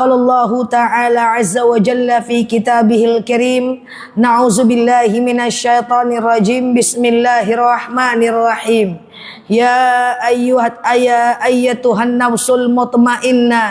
قال الله تعالى عز وجل في كتابه الكريم نعوذ بالله من الشيطان الرجيم بسم الله الرحمن الرحيم يا أيتها النفس المطمئنة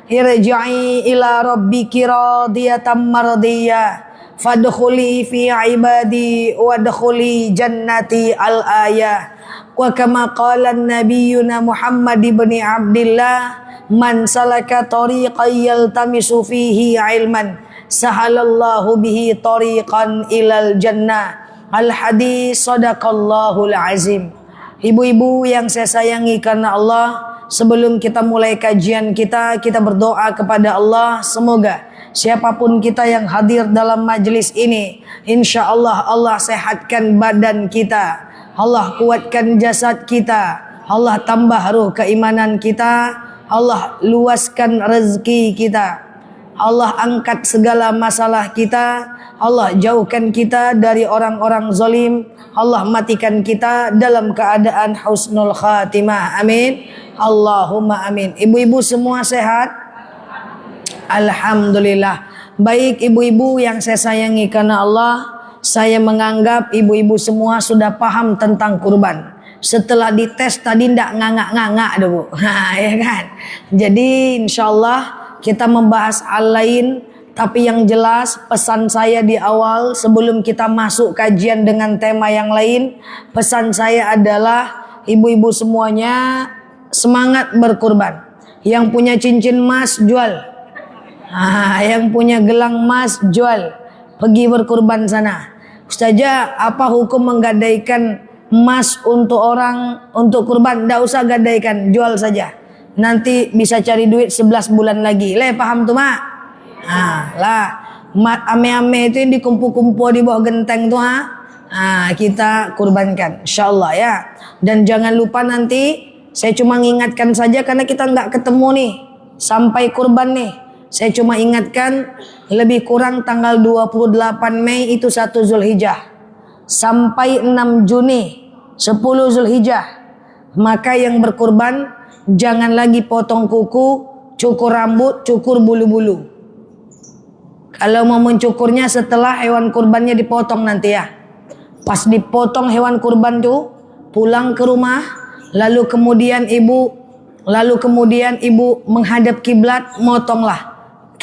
irji'i ila rabbiki radiyatan mardiyah fadkhuli fi ibadi wadkhuli jannati al-ayah wa kama qala nabiyyuna Muhammad ibn Abdillah man salaka tariqan yaltamisu fihi ilman sahalallahu bihi tariqan ilal jannah. Al-hadis sadaqallahul azim. Ibu-ibu yang saya sayangi karena Allah, sebelum kita mulai kajian kita berdoa kepada Allah, semoga siapapun kita yang hadir dalam majelis ini, insya Allah Allah sehatkan badan kita, Allah kuatkan jasad kita, Allah tambah ruh keimanan kita, Allah luaskan rezeki kita, Allah angkat segala masalah kita, Allah jauhkan kita dari orang-orang zalim, Allah matikan kita dalam keadaan husnul khatimah. Amin. Allahumma amin. Ibu-ibu semua sehat? Alhamdulillah. Baik ibu-ibu yang saya sayangi karena Allah, saya menganggap ibu-ibu semua sudah paham tentang kurban. Setelah dites tadi ndak ngangak-ngangak dulu. Ya kan? Jadi insyaallah kita membahas hal lain. Tapi yang jelas pesan saya di awal sebelum kita masuk kajian dengan tema yang lain, pesan saya adalah ibu-ibu semuanya semangat berkurban. Yang punya cincin emas jual, yang punya gelang emas jual, pergi berkurban sana. Ustazah, apa hukum menggadaikan emas untuk orang untuk kurban? Tidak usah gadaikan, jual saja. Nanti bisa cari duit 11 bulan lagi. Paham tuh mak? Ame-ame itu yang dikumpul-kumpul di bawah genteng tuh kita kurbankan insyaallah ya. Dan jangan lupa nanti saya cuma ingatkan saja karena kita nggak ketemu nih sampai kurban nih. Saya cuma ingatkan lebih kurang tanggal 28 Mei itu 1 Zulhijjah sampai 6 Juni 10 Zulhijjah. Maka yang berkurban jangan lagi potong kuku, cukur rambut, cukur bulu-bulu. Kalau mau mencukurnya setelah hewan kurbannya dipotong nanti ya. Pas dipotong hewan kurban tuh, pulang ke rumah, lalu kemudian ibu menghadap kiblat, motonglah.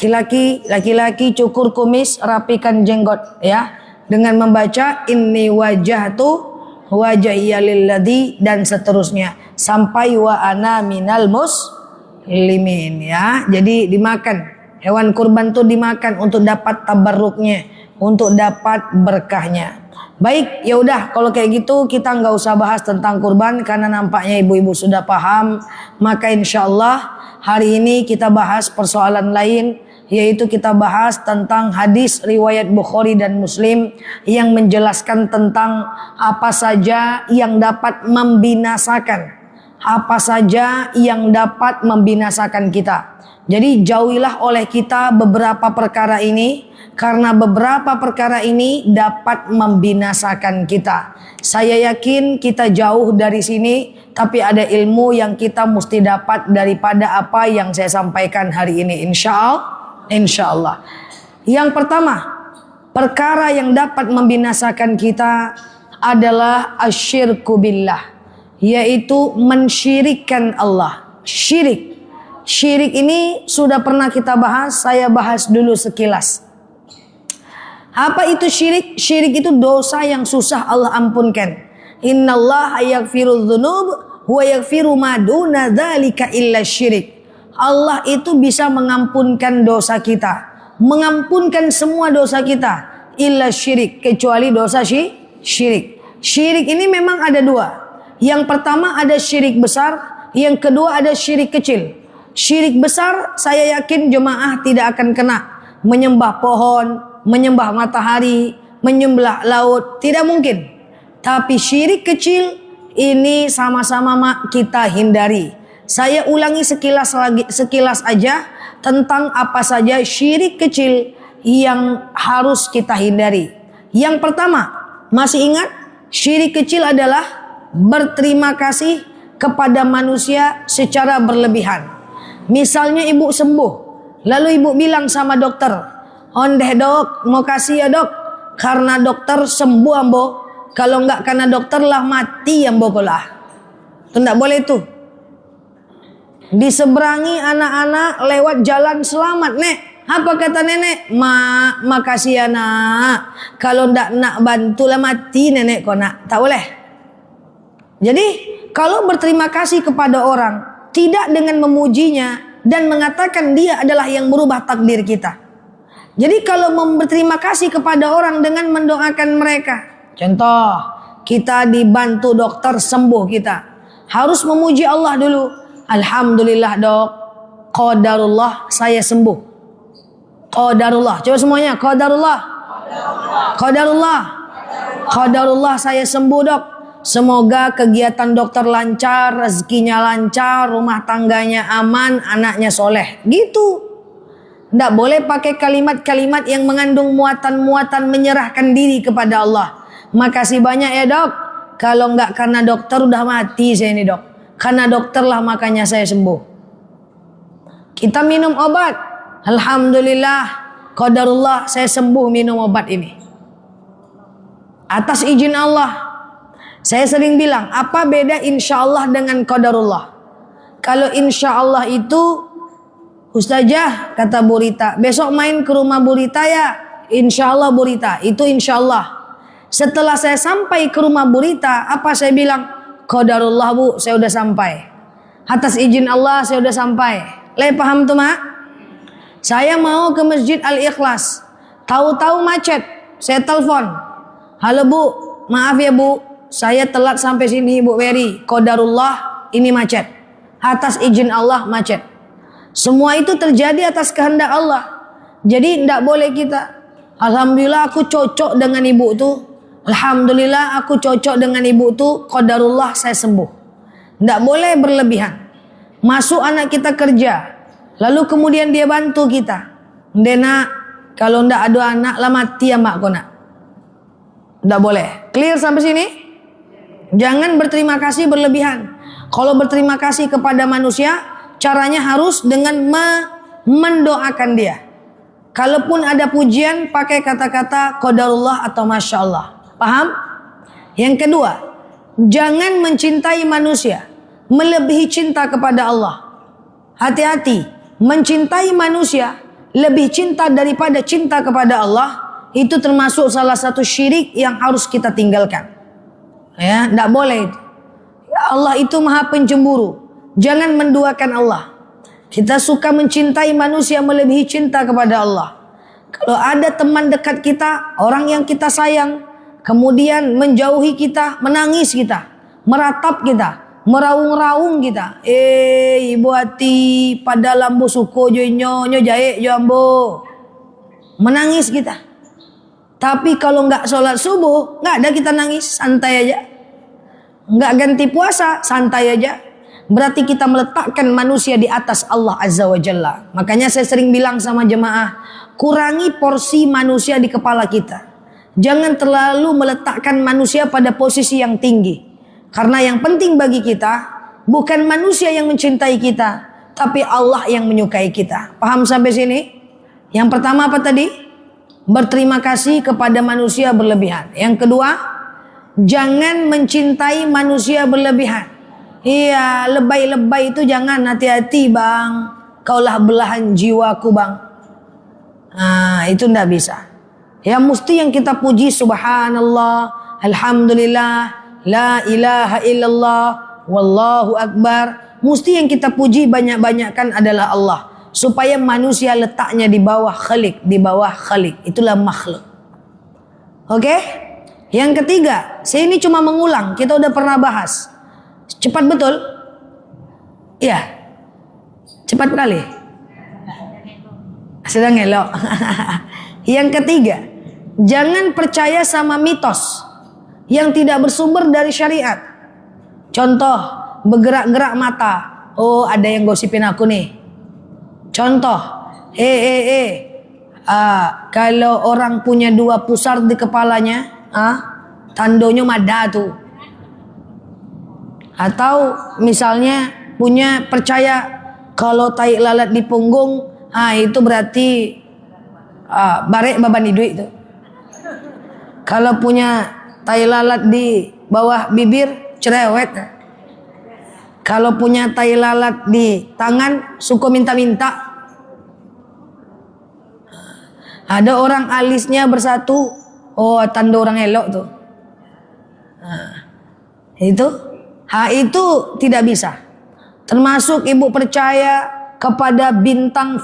Laki-laki cukur kumis, rapikan jenggot ya, dengan membaca inni wajhatu wajhiya lilladzi dan seterusnya sampai wa ana minal muslimin ya. Jadi dimakan. Hewan kurban itu dimakan untuk dapat tabarruknya, untuk dapat berkahnya. Baik, ya udah kalau kayak gitu kita nggak usah bahas tentang kurban karena nampaknya ibu-ibu sudah paham. Maka insya Allah hari ini kita bahas persoalan lain, yaitu kita bahas tentang hadis riwayat Bukhari dan Muslim yang menjelaskan tentang apa saja yang dapat membinasakan, apa saja yang dapat membinasakan kita. Jadi jauhilah oleh kita beberapa perkara ini, karena beberapa perkara ini dapat membinasakan kita. Saya yakin kita jauh dari sini, tapi ada ilmu yang kita mesti dapat daripada apa yang saya sampaikan hari ini. Insya Allah. Yang pertama, perkara yang dapat membinasakan kita adalah asyirku billah, yaitu mensyirikkan Allah. Syirik ini sudah pernah kita bahas, saya bahas dulu sekilas. Apa itu syirik? Syirik itu dosa yang susah Allah ampunkan. Innallaha yaghfiru dzunub wa yaghfiru ma duna dzalika illa syirik. Allah itu bisa mengampunkan dosa kita, mengampunkan semua dosa kita, illa syirik, kecuali dosa syirik. Syirik ini memang ada dua. Yang pertama ada syirik besar, yang kedua ada syirik kecil. Syirik besar saya yakin jemaah tidak akan kena. Menyembah pohon, menyembah matahari, menyembah laut, tidak mungkin. Tapi syirik kecil ini sama-sama kita hindari. Saya ulangi sekilas aja tentang apa saja syirik kecil yang harus kita hindari. Yang pertama, masih ingat? Syirik kecil adalah berterima kasih kepada manusia secara berlebihan. Misalnya ibu sembuh, Lalu ibu bilang sama dokter, ondeh dok, mau kasih ya dok, karena dokter sembuh ambo. Kalau enggak karena dokter lah mati ambo kolah. Itu enggak boleh tuh. Diseberangi anak-anak lewat jalan selamat, Nek. Apa kata nenek? Makasih ya nak. Kalau ndak nak bantu lah mati nenek kok nak. Tak boleh. Jadi kalau berterima kasih kepada orang, tidak dengan memujinya dan mengatakan dia adalah yang merubah takdir kita. Jadi kalau berterima kasih kepada orang dengan mendoakan mereka. Contoh, kita dibantu dokter sembuh kita. Harus memuji Allah dulu. Alhamdulillah dok, qadarullah saya sembuh. Qadarullah, coba semuanya, qadarullah. Qadarullah. Qadarullah saya sembuh dok. Semoga kegiatan dokter lancar, rezekinya lancar, rumah tangganya aman, anaknya soleh. Gitu. Tidak boleh pakai kalimat-kalimat yang mengandung muatan-muatan menyerahkan diri kepada Allah. Makasih banyak ya dok. Kalau enggak karena dokter udah mati saya ini dok. Karena dokter lah makanya saya sembuh. Kita minum obat. Alhamdulillah, qadarullah saya sembuh minum obat ini. Atas izin Allah. Saya sering bilang, apa beda insya Allah dengan qadarullah? Kalau insya Allah itu, Ustazah kata Bu Rita, besok main ke rumah Bu Rita ya. Insya Allah Bu Rita, itu insya Allah. Setelah saya sampai ke rumah Bu Rita, apa saya bilang? Qadarullah Bu, saya udah sampai. Atas izin Allah saya udah sampai. Paham tuh mak? Saya mau ke Masjid Al-Ikhlas. Tahu-tahu macet. Saya telepon. Halo Bu, maaf ya Bu, saya telat sampai sini Bu Weri. Qadarullah ini macet. Atas izin Allah macet. Semua itu terjadi atas kehendak Allah. Jadi tidak boleh kita. Alhamdulillah aku cocok dengan ibu tuh. Alhamdulillah aku cocok dengan ibu tuh. Qadarullah saya sembuh. Tidak boleh berlebihan. Masuk anak kita kerja. Lalu kemudian dia bantu kita. Nak, kalau tidak ada anak lah mati ya mak kau nak. Tidak boleh. Clear sampai sini? Jangan berterima kasih berlebihan. Kalau berterima kasih kepada manusia, caranya harus dengan mendoakan dia. Kalaupun ada pujian, pakai kata-kata qadarullah atau masya Allah. Paham? Yang kedua, jangan mencintai manusia melebihi cinta kepada Allah. Hati-hati, mencintai manusia lebih cinta daripada cinta kepada Allah, itu termasuk salah satu syirik yang harus kita tinggalkan. Ya, tidak boleh itu. Ya, Allah itu maha pencemburu. Jangan menduakan Allah. Kita suka mencintai manusia melebihi cinta kepada Allah. Kalau ada teman dekat kita, orang yang kita sayang, kemudian menjauhi kita, menangis kita, meratap kita, meraung-raung kita. Ibu hati pada lambu suko jo nyo jae jo ambo. Menangis kita. Tapi kalau nggak sholat subuh, nggak ada kita nangis, santai aja. Nggak ganti puasa, santai aja. Berarti kita meletakkan manusia di atas Allah Azza wa Jalla. Makanya saya sering bilang sama jemaah, kurangi porsi manusia di kepala kita. Jangan terlalu meletakkan manusia pada posisi yang tinggi. Karena yang penting bagi kita, bukan manusia yang mencintai kita, tapi Allah yang menyukai kita. Paham sampai sini? Yang pertama apa tadi? Berterima kasih kepada manusia berlebihan. Yang kedua, jangan mencintai manusia berlebihan. Iya, lebay-lebay itu jangan, hati-hati bang. Kaulah belahan jiwaku bang. Nah, itu tidak bisa. Ya mesti yang kita puji subhanallah, alhamdulillah, la ilaha illallah, wallahu akbar. Mesti yang kita puji banyak-banyakkan adalah Allah. Supaya manusia letaknya di bawah khalik, di bawah khalik. Itulah makhluk. Oke? Yang ketiga, saya ini cuma mengulang, kita udah pernah bahas. Cepat betul? Iya. Cepat kali. Sedang elok. Yang ketiga, jangan percaya sama mitos yang tidak bersumber dari syariat. Contoh, bergerak-gerak mata. Oh, ada yang gosipin aku nih. Contoh, kalau orang punya 2 pusar di kepalanya, tandonya mada tuh. Atau misalnya punya percaya kalau tai lalat di punggung itu berarti barek baban duit itu. Kalau punya tai lalat di bawah bibir cerewet. Kalau punya tai lalat di tangan suka minta-minta. Ada orang alisnya bersatu, tanda orang elok tuh. Itu tidak bisa. Termasuk ibu percaya kepada bintang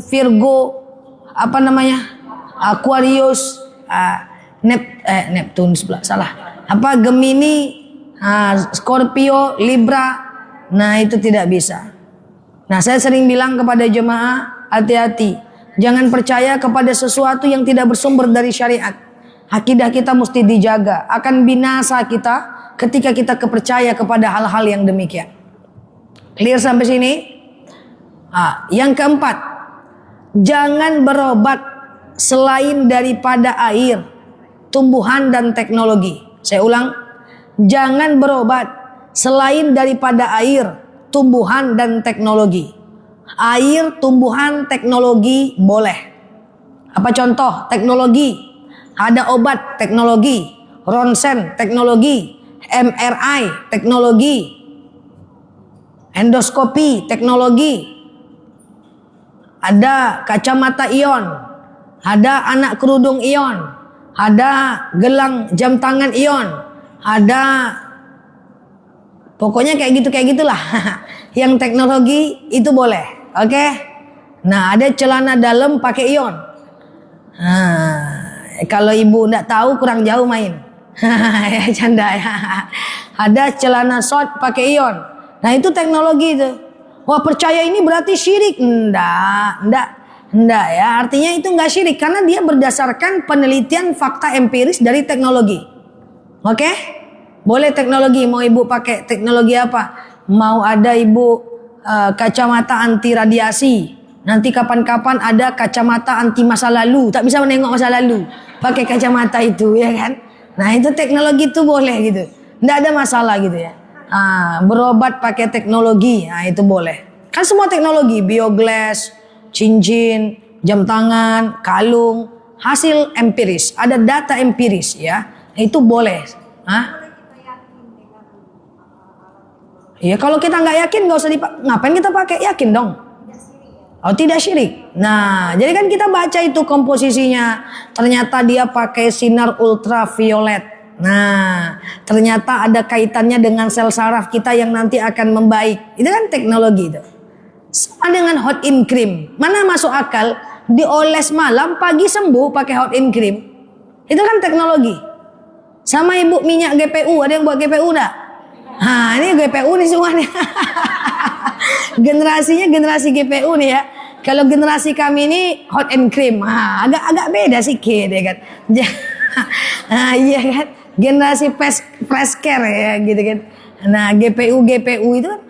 Virgo, apa namanya? Aquarius, Neptune sebelah salah. Gemini, Scorpio, Libra. Nah, itu tidak bisa. Nah, saya sering bilang kepada jemaah, hati-hati. Jangan percaya kepada sesuatu yang tidak bersumber dari syariat. Akidah kita mesti dijaga. Akan binasa kita ketika kita kepercaya kepada hal-hal yang demikian. Clear sampai sini? Yang keempat, jangan berobat selain daripada air, tumbuhan dan teknologi. Saya ulang, jangan berobat selain daripada air, tumbuhan dan teknologi. Air, tumbuhan, teknologi boleh. Apa contoh teknologi? Ada obat teknologi, ronsen teknologi, MRI teknologi, endoskopi teknologi, ada kacamata ion, ada anak kerudung ion, ada gelang jam tangan ion, ada pokoknya kayak gitulah. Yang teknologi itu boleh. Oke. Nah, ada celana dalam pakai ion. Kalau ibu enggak tahu kurang jauh main. Ya canda ya. Ada celana short pakai ion. Nah, itu teknologi itu. Wah, percaya ini berarti syirik? Enggak ya. Artinya itu enggak syirik karena dia berdasarkan penelitian fakta empiris dari teknologi. Oke? Boleh teknologi, mau ibu pakai teknologi apa? Mau ada ibu kacamata anti radiasi. Nanti kapan-kapan ada kacamata anti masa lalu. Tak bisa menengok masa lalu. Pakai kacamata itu, ya kan? Nah, itu teknologi itu boleh gitu. Nggak ada masalah gitu ya. Berobat pakai teknologi, itu boleh. Kan semua teknologi, bioglass, cincin, jam tangan, kalung, hasil empiris. Ada data empiris ya. Itu boleh. Ya kalau kita nggak yakin nggak usah ngapain kita pakai, yakin dong. Tidak syirik. Nah, jadi kan kita baca itu komposisinya. Ternyata dia pakai sinar ultraviolet. Nah, ternyata ada kaitannya dengan sel saraf kita yang nanti akan membaik. Itu kan teknologi itu. Sama dengan hot in cream. Mana masuk akal dioles malam, pagi sembuh pakai hot in cream. Itu kan teknologi. Sama ibu minyak GPU, ada yang buat GPU enggak? Ini GPU nih semua nih. Generasinya generasi GPU nih ya. Kalau generasi kami ini hot and cream. Agak beda sedikit ya kan. Iya kan. Generasi fresh care ya gitu kan. Nah, GPU itu kan.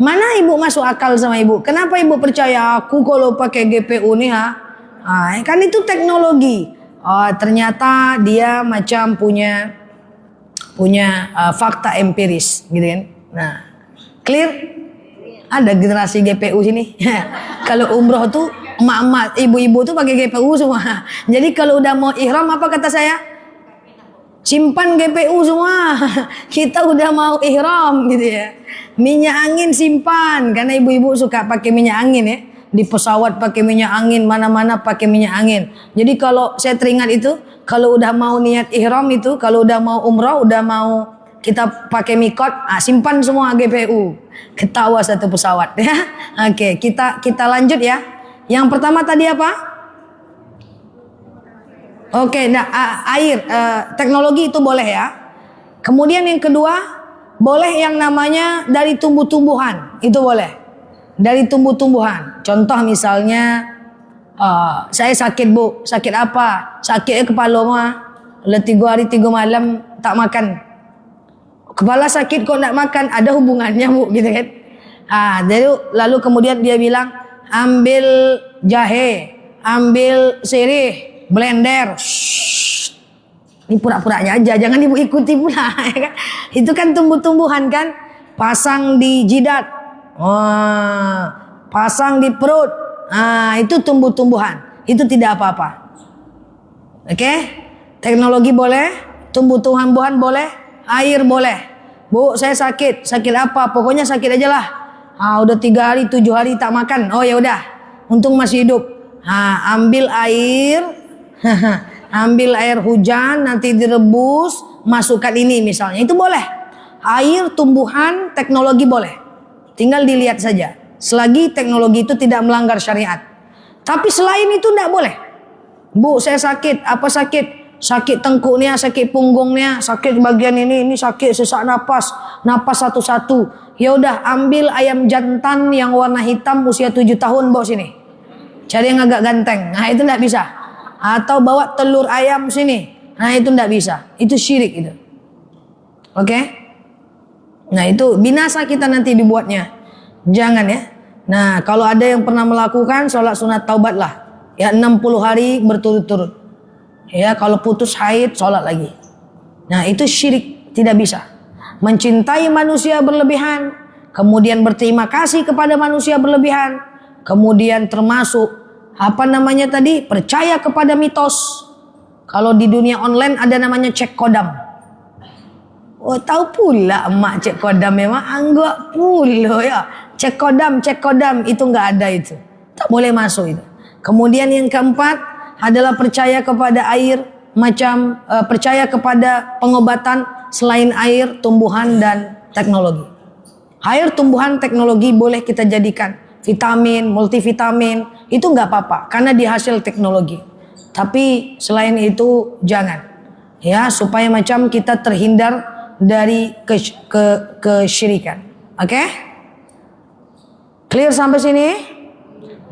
Mana ibu masuk akal sama ibu? Kenapa ibu percaya aku kalau pakai GPU nih kan itu teknologi. Ternyata dia macam punya fakta empiris gitu kan. Nah, clear? Ada generasi GPU sini. Kalau umroh tuh emak-emak, ibu-ibu tuh pakai GPU semua. Jadi kalau udah mau ihram apa kata saya? Simpan GPU semua. Kita udah mau ihram gitu ya. Minyak angin simpan karena ibu-ibu suka pakai minyak angin ya. Di pesawat pakai minyak angin, mana-mana pakai minyak angin. Jadi kalau saya teringat itu, kalau udah mau niat ihram itu, kalau udah mau umroh, udah mau kita pakai mikot, simpan semua GPU. Ketawa satu pesawat ya. Oke, kita lanjut ya. Yang pertama tadi apa? Oke, air, teknologi itu boleh ya. Kemudian yang kedua, boleh yang namanya dari tumbuh-tumbuhan, itu boleh. Dari tumbuh-tumbuhan. Contoh misalnya, saya sakit bu, sakit apa? Sakitnya kepala mah, udah 3 hari 3 malam tak makan. Kepala sakit kok nak makan, ada hubungannya bu, gitu kan? Jadi lalu kemudian dia bilang, ambil jahe, ambil sirih, blender. Ini pura-puranya aja, jangan ibu ikuti pula. Ya kan? Itu kan tumbuh-tumbuhan kan, pasang di jidat, pasang di perut, Itu tumbuh-tumbuhan. Itu tidak apa-apa. Oke? Teknologi boleh, tumbuh-tumbuhan boleh, air boleh. Bu, saya sakit. Sakit apa? Pokoknya sakit aja lah. Udah 3 hari, 7 hari tak makan. Oh ya udah. Untung masih hidup. Ambil air. Ambil air hujan, nanti direbus, masukkan ini misalnya. Itu boleh. Air, tumbuhan, teknologi boleh. Tinggal dilihat saja. Selagi teknologi itu tidak melanggar syariat. Tapi selain itu tidak boleh. Bu, saya sakit. Apa sakit? Sakit tengkuknya, sakit punggungnya, sakit bagian ini sakit sesak napas satu-satu. Ya udah, ambil ayam jantan yang warna hitam usia 7 tahun, bawa sini. Cari yang agak ganteng. Itu tidak bisa. Atau bawa telur ayam sini. Itu tidak bisa. Itu syirik itu. Oke? Nah, itu binasa kita nanti dibuatnya. Jangan ya. Nah, kalau ada yang pernah melakukan sholat sunat taubat lah. Ya 60 hari berturut-turut. Ya, kalau putus haid sholat lagi. Nah, itu syirik, tidak bisa. Mencintai manusia berlebihan, kemudian berterima kasih kepada manusia berlebihan, kemudian termasuk percaya kepada mitos. Kalau di dunia online ada namanya cek kodam. Oh, tahu pula emak cek kodam, memang anggap pula ya. Cek kodam itu nggak ada itu. Tak boleh masuk itu. Kemudian yang keempat adalah percaya kepada air, percaya kepada pengobatan selain air, tumbuhan dan teknologi. Air, tumbuhan, teknologi boleh kita jadikan vitamin, multivitamin, itu nggak apa-apa karena dihasil teknologi. Tapi selain itu jangan. Ya, supaya macam kita terhindar dari kesyirikan. Oke? Clear sampai sini?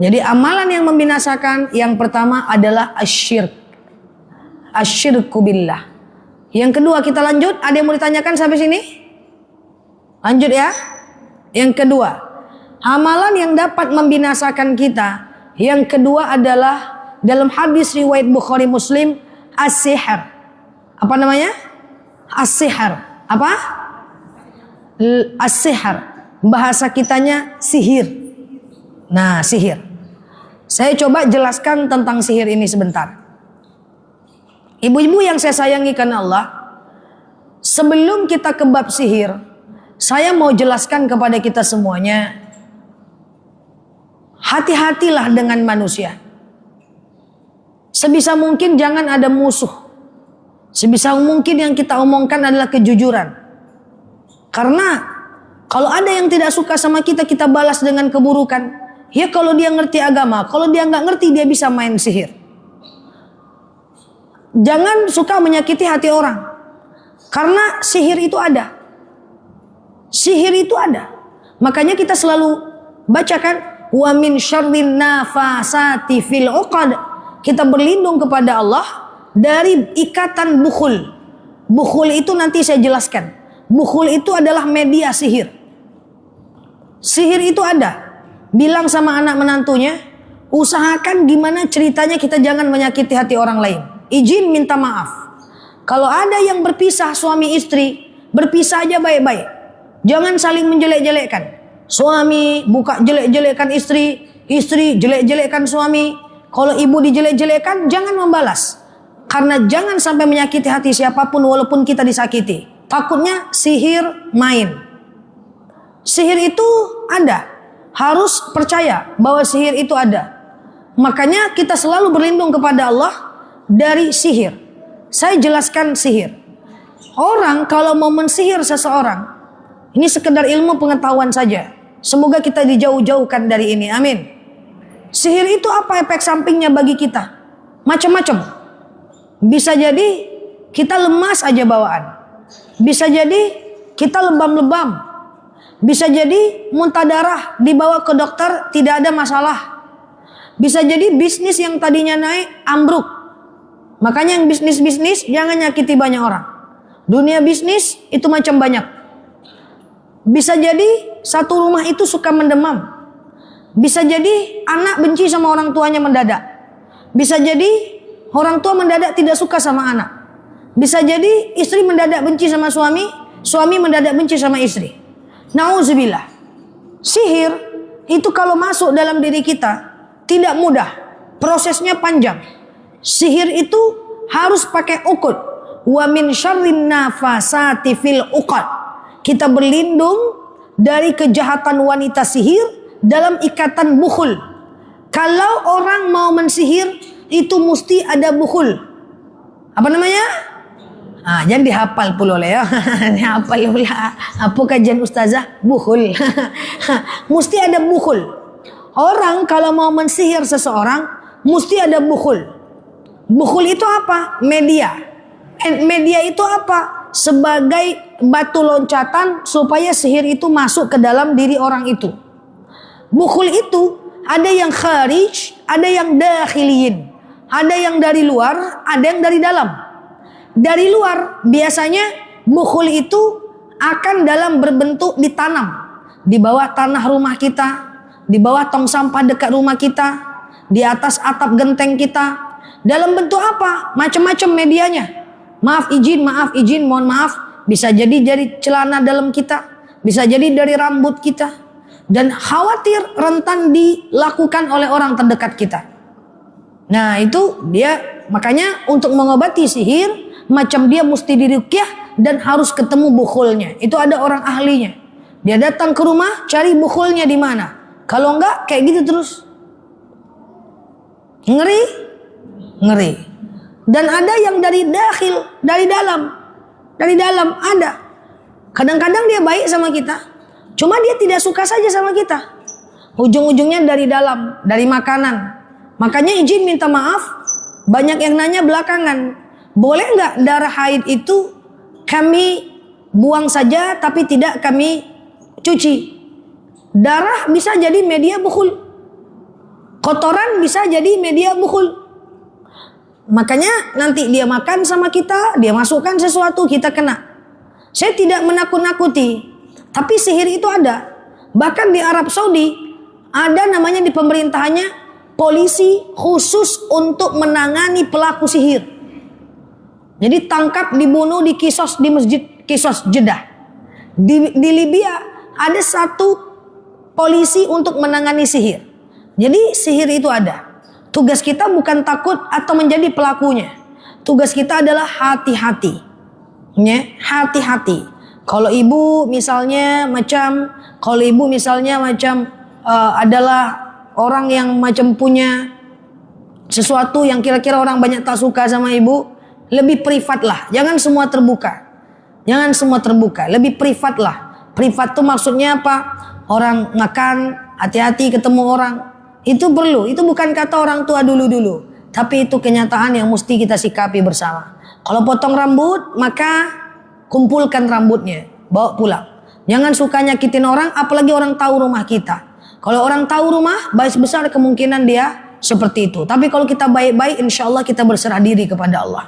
Jadi amalan yang membinasakan yang pertama adalah asyirk. Asyirku billah. Yang kedua kita lanjut. Ada yang mau ditanyakan sampai sini? Lanjut ya. Yang kedua, amalan yang dapat membinasakan kita. Yang kedua adalah dalam hadis riwayat Bukhari Muslim, as-sihr. Apa namanya? As-sihr. Apa? As-sihr. Bahasa kitanya sihir. Nah, sihir. Saya coba jelaskan tentang sihir ini sebentar. Ibu-ibu yang saya sayangi karena Allah, sebelum kita ke bab sihir, saya mau jelaskan kepada kita semuanya, hati-hatilah dengan manusia. Sebisa mungkin jangan ada musuh. Sebisa mungkin yang kita omongkan adalah kejujuran. Karena kalau ada yang tidak suka sama kita, kita balas dengan keburukan. Ya kalau dia ngerti agama, kalau dia nggak ngerti dia bisa main sihir. Jangan suka menyakiti hati orang. Karena sihir itu ada. Sihir itu ada. Makanya kita selalu bacakan wa min syarrin nafasati fil 'uqad. Kita berlindung kepada Allah dari ikatan bukhul. Bukhul itu nanti saya jelaskan. Bukhul itu adalah media sihir. Sihir itu ada. Bilang sama anak menantunya, usahakan gimana ceritanya kita jangan menyakiti hati orang lain. Izin minta maaf. Kalau ada yang berpisah suami istri, berpisah aja baik-baik. Jangan saling menjelek-jelekkan. Suami buka jelek-jelekkan istri, istri jelek-jelekkan suami. Kalau ibu dijelek-jelekkan, jangan membalas. Karena jangan sampai menyakiti hati siapapun walaupun kita disakiti. Takutnya sihir main. Sihir itu ada. Harus percaya bahwa sihir itu ada. Makanya kita selalu berlindung kepada Allah dari sihir. Saya jelaskan sihir. Orang kalau mau mensihir seseorang, ini sekedar ilmu pengetahuan saja. Semoga kita dijauh-jauhkan dari ini. Amin. Sihir itu apa efek sampingnya bagi kita? Macam-macam. Bisa jadi kita lemas aja bawaan. Bisa jadi kita lebam-lebam. Bisa jadi muntah darah, dibawa ke dokter tidak ada masalah. Bisa jadi bisnis yang tadinya naik ambruk. Makanya yang bisnis-bisnis jangan nyakiti banyak orang. Dunia bisnis itu macam banyak. Bisa jadi satu rumah itu suka mendemam. Bisa jadi anak benci sama orang tuanya mendadak. Bisa jadi orang tua mendadak tidak suka sama anak. Bisa jadi istri mendadak benci sama suami, suami mendadak benci sama istri. Nauzubillah. Sihir itu kalau masuk dalam diri kita Tidak mudah. Prosesnya panjang. Sihir itu harus pakai uqud. Wa min syarrin nafasati fil uqad. Kita berlindung dari kejahatan wanita sihir dalam ikatan bukhul. Kalau orang mau mensihir itu mesti ada bukhul. Apa namanya? Jangan dihafal pula ya. Dihafal pula. Apa kajian ustazah? Bukhul. Mesti ada bukhul. Orang kalau mau mensihir seseorang mesti ada bukhul. Bukhul itu apa? Media. Media itu apa? Sebagai batu loncatan supaya sihir itu masuk ke dalam diri orang itu. Bukhul itu ada yang kharij, ada yang dakhiliyin. Ada yang dari luar, ada yang dari dalam. Dari luar biasanya bukhul itu akan dalam berbentuk ditanam di bawah tanah rumah kita, di bawah tong sampah dekat rumah kita, di atas atap genteng kita. Dalam bentuk apa? Macam-macam medianya. Maaf izin, mohon maaf. Bisa jadi dari celana dalam kita, bisa jadi dari rambut kita. Dan khawatir rentan dilakukan oleh orang terdekat kita. Nah itu dia, makanya untuk mengobati sihir, macam dia mesti diruqyah dan harus ketemu bukhulnya. Itu ada orang ahlinya. Dia datang ke rumah, cari bukhulnya di mana. Kalau enggak, kayak gitu terus. Ngeri. Dan ada yang dari dakhil, dari dalam ada. Kadang-kadang dia baik sama kita, cuma dia tidak suka saja sama kita. Ujung-ujungnya dari dalam, dari makanan. Makanya izin minta maaf, banyak yang nanya belakangan, boleh nggak darah haid itu kami buang saja tapi tidak kami cuci? Darah bisa jadi media bukhul, kotoran bisa jadi media bukhul. Makanya nanti dia makan sama kita, dia masukkan sesuatu, kita kena. Saya tidak menakut-nakuti, tapi sihir itu ada. Bahkan di Arab Saudi ada namanya di pemerintahannya polisi khusus untuk menangani pelaku sihir. Jadi tangkap, dibunuh, dikisos di masjid Kisos Jeddah. Di Libya ada satu polisi untuk menangani sihir. Jadi sihir itu ada. Tugas kita bukan takut atau menjadi pelakunya. Tugas kita adalah hati-hati. Ya, hati-hati. Kalau ibu misalnya macam adalah orang yang macam punya sesuatu yang kira-kira orang banyak tak suka sama ibu, lebih privat lah. Jangan semua terbuka. Lebih privat lah. Privat tuh maksudnya apa? Orang makan, hati-hati ketemu orang. Itu perlu, itu bukan kata orang tua dulu-dulu, tapi itu kenyataan yang mesti kita sikapi bersama. Kalau potong rambut, maka kumpulkan rambutnya, bawa pulang. Jangan suka nyakitin orang, apalagi orang tahu rumah kita. Kalau orang tahu rumah, besar kemungkinan dia seperti itu. Tapi kalau kita baik-baik, insya Allah kita berserah diri kepada Allah.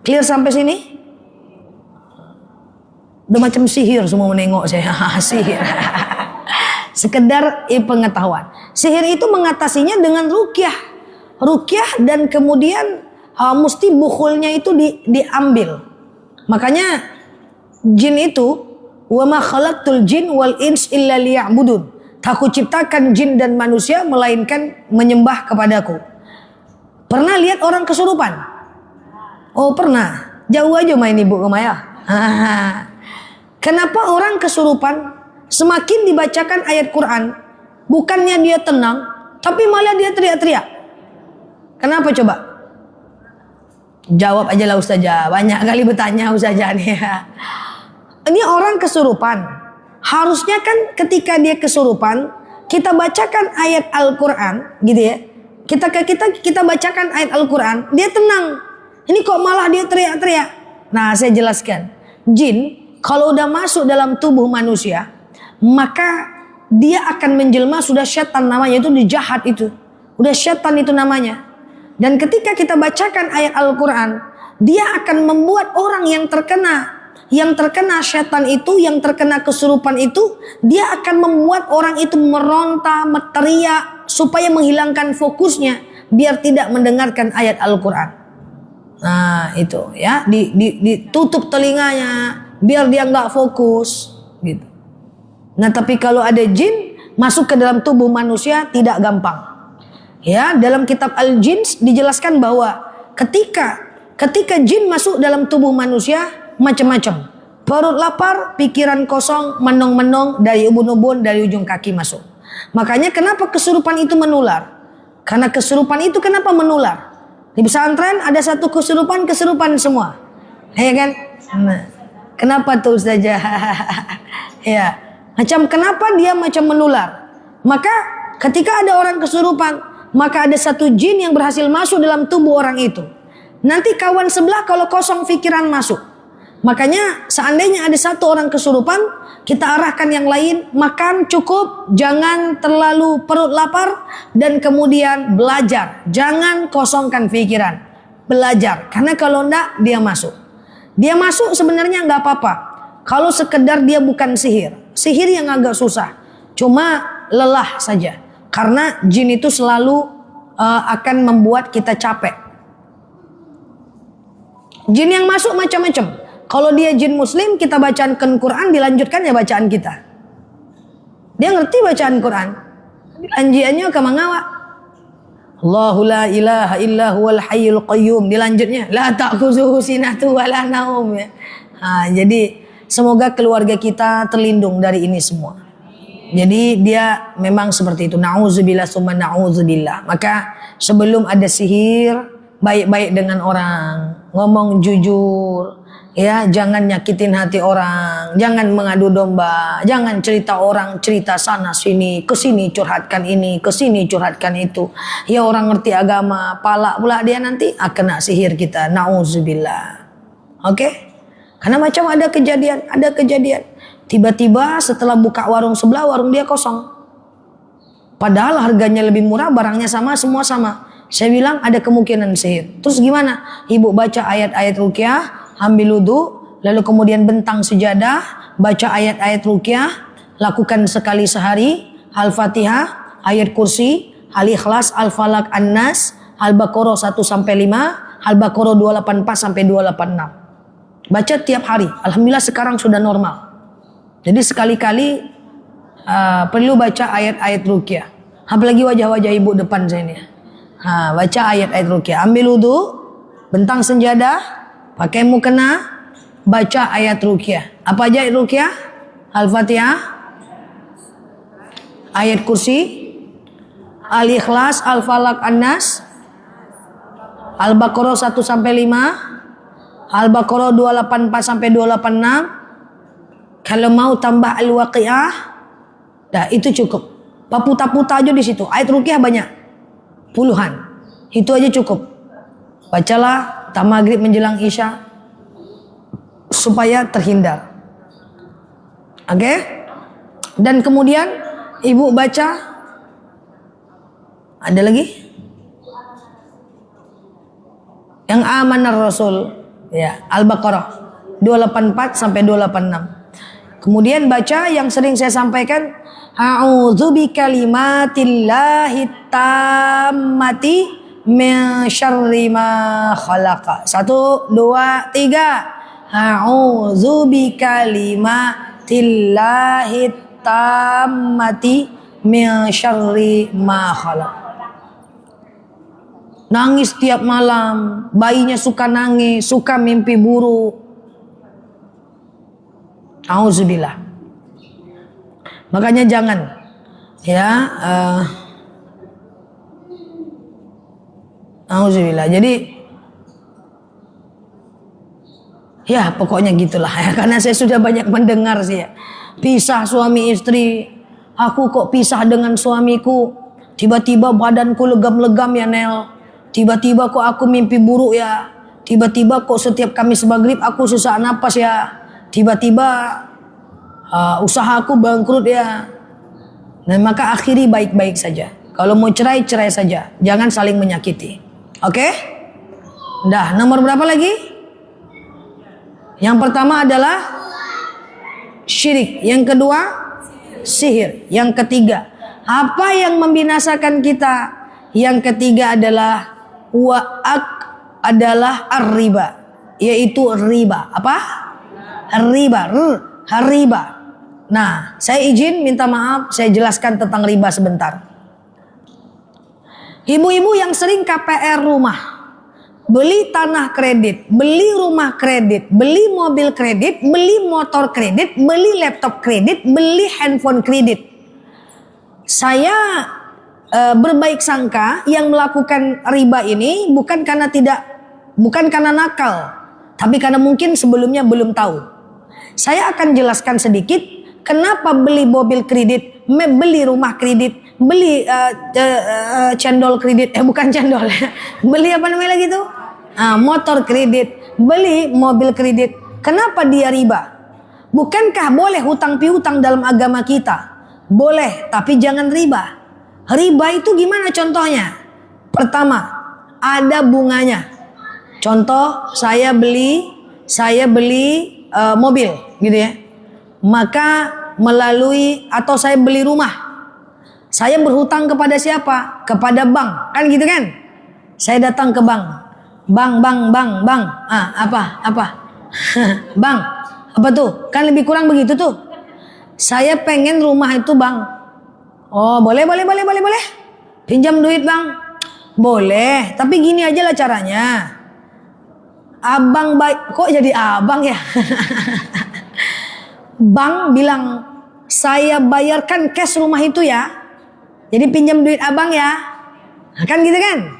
Clear sampai sini? Udah macam sihir semua menengok saya. Sihir. Sekedar pengetahuan. Sihir itu mengatasinya dengan ruqyah dan kemudian mesti bukhulnya itu diambil. Makanya jin itu wa ma khalaqtul jin wal ins illa liya'budun. Aku ciptakan jin dan manusia melainkan menyembah kepadaku. Pernah lihat orang kesurupan? Oh pernah. Jauh aja main ibu ke Maya. Kenapa orang kesurupan? Semakin dibacakan ayat Quran, bukannya dia tenang, tapi malah dia teriak-teriak. Kenapa coba? Jawab aja lah Ustazah. Banyak kali bertanya Ustazah nih. Ini orang kesurupan. Harusnya kan ketika dia kesurupan, kita bacakan ayat Al-Quran, gitu ya. Kita bacakan ayat Al-Quran, dia tenang. Ini kok malah dia teriak-teriak? Nah, saya jelaskan. Jin kalau udah masuk dalam tubuh manusia, maka dia akan menjelma sudah syaitan namanya, itu jahat itu. Udah syaitan itu namanya. Dan ketika kita bacakan ayat Al-Quran, dia akan membuat orang yang terkena syaitan itu, yang terkena kesurupan itu, dia akan membuat orang itu meronta, teriak, supaya menghilangkan fokusnya, biar tidak mendengarkan ayat Al-Quran. Nah itu ya, ditutup telinganya, biar dia nggak fokus gitu. Nah tapi kalau ada jin masuk ke dalam tubuh manusia tidak gampang. Ya, dalam kitab Al-Jin dijelaskan bahwa ketika jin masuk dalam tubuh manusia macam-macam. Perut lapar, pikiran kosong, menong-menong, dari ubun-ubun, dari ujung kaki masuk. Makanya kenapa kesurupan itu menular? Karena kesurupan itu kenapa menular? Di pesantren ada satu kesurupan semua. Ya kan? Nah, kenapa tuh Ustazah? Ya, macam kenapa dia macam menular? Maka ketika ada orang kesurupan, maka ada satu jin yang berhasil masuk dalam tubuh orang itu. Nanti kawan sebelah kalau kosong pikiran masuk. Makanya seandainya ada satu orang kesurupan, kita arahkan yang lain, makan cukup, jangan terlalu perut lapar, dan kemudian belajar. Jangan kosongkan pikiran. Belajar, karena kalau enggak dia masuk. Dia masuk sebenarnya enggak apa-apa. Kalau sekedar dia bukan sihir. Sihir yang agak susah. Cuma lelah saja. Karena jin itu selalu akan membuat kita capek. Jin yang masuk macam-macam. Kalau dia jin muslim, kita bacakan Quran, dilanjutkan ya bacaan kita. Dia ngerti bacaan Quran. Dilanjiannya ke mangawa. Allahu la ilaha illa huwal hayyul qayyum. Dilanjutnya la ta'khuzuhu sinatu wala naum. Jadi semoga keluarga kita terlindung dari ini semua. Jadi dia memang seperti itu. Na'udzubillah summa na'udzubillah. Maka sebelum ada sihir, baik-baik dengan orang, ngomong jujur, ya, jangan nyakitin hati orang, jangan mengadu domba, jangan cerita orang cerita sana sini, kesini curhatkan ini, kesini curhatkan itu. Ya orang ngerti agama, pala pula dia nanti kena sihir kita. Na'udzubillah. Oke? Karena macam ada kejadian. Tiba-tiba setelah buka warung sebelah, warung dia kosong. Padahal harganya lebih murah, barangnya sama, semua sama. Saya bilang ada kemungkinan sihir. Terus gimana? Ibu baca ayat-ayat ruqyah, ambil wudu, lalu kemudian bentang sejadah, baca ayat-ayat ruqyah, lakukan sekali sehari, Al-Fatihah, ayat kursi, Al-Ikhlas, Al-Falaq, An-Nas, Al-Baqarah 1-5, Al-Baqarah 284 sampai 286. Baca tiap hari. Alhamdulillah sekarang sudah normal. Jadi sekali-kali perlu baca ayat-ayat ruqyah. Apalagi wajah-wajah ibu depan saya ini. Baca ayat-ayat ruqyah. Ambil wudu, bentang senjadah, pakai mukena, baca ayat ruqyah. Apa aja ayat ruqyah? Al-Fatihah, ayat kursi, Al-Ikhlas, Al-Falaq, An-Nas, Al-Baqarah 1-5, Al-Baqarah 284 sampai 286. Kalau mau tambah Al-Waqiah, dah itu cukup. Paputa-puta aja di situ. Ayat ruqyah banyak, puluhan. Itu aja cukup. Bacalah tak maghrib menjelang isya supaya terhindar. Oke? Dan kemudian ibu baca, ada lagi? Yang amanar Rasul, ya, Al-Baqarah 284 sampai 286. Kemudian baca yang sering saya sampaikan, a'udzu bikalimatillahi tammati min syarri ma khalaqa. 1, 2, 3. A'udzu bikalimatillahi tammati min syarri ma khalaqa. Nangis tiap malam, bayinya suka nangis, suka mimpi buruk. Auzubillah. Makanya jangan, ya. Auzubillah. Jadi, ya pokoknya gitulah ya. Karena saya sudah banyak mendengar sih ya. Pisah suami istri. Aku kok pisah dengan suamiku. Tiba-tiba badanku legam-legam ya Nel. Tiba-tiba kok aku mimpi buruk ya. Tiba-tiba kok setiap Kamis maghrib aku susah napas ya. Tiba-tiba usahaku bangkrut ya. Nah, maka akhiri baik-baik saja. Kalau mau cerai, cerai saja. Jangan saling menyakiti. Oke? Dah, nomor berapa lagi? Yang pertama adalah syirik. Yang kedua, sihir. Yang ketiga, apa yang membinasakan kita? Yang ketiga adalah adalah ar-riba, yaitu riba. Apa? Riba. Nah, saya izin minta maaf, saya jelaskan tentang riba sebentar. Ibu-ibu yang sering KPR rumah, beli tanah kredit, beli rumah kredit, beli mobil kredit, beli motor kredit, beli laptop kredit, beli handphone kredit. Saya berbaik sangka yang melakukan riba ini bukan karena nakal, tapi karena mungkin sebelumnya belum tahu. Saya akan jelaskan sedikit kenapa beli mobil kredit, beli rumah kredit, beli cendol kredit, bukan cendol, beli apa namanya lagi tuh? Motor kredit, beli mobil kredit. Kenapa dia riba? Bukankah boleh hutang piutang dalam agama kita? Boleh, tapi jangan riba. Riba itu gimana contohnya? Pertama, ada bunganya. Contoh, saya beli mobil, gitu ya. Maka melalui atau saya beli rumah, saya berhutang kepada siapa? Kepada bank, kan gitu kan? Saya datang ke bank, bang. Apa? Bang, apa tuh? Kan lebih kurang begitu tuh. Saya pengen rumah itu bang. Oh boleh. Pinjam duit bang. Boleh, tapi gini aja lah caranya. Abang baik, kok jadi abang ya? Bang bilang, saya bayarkan cash rumah itu ya. Jadi pinjam duit abang ya. Kan gitu kan?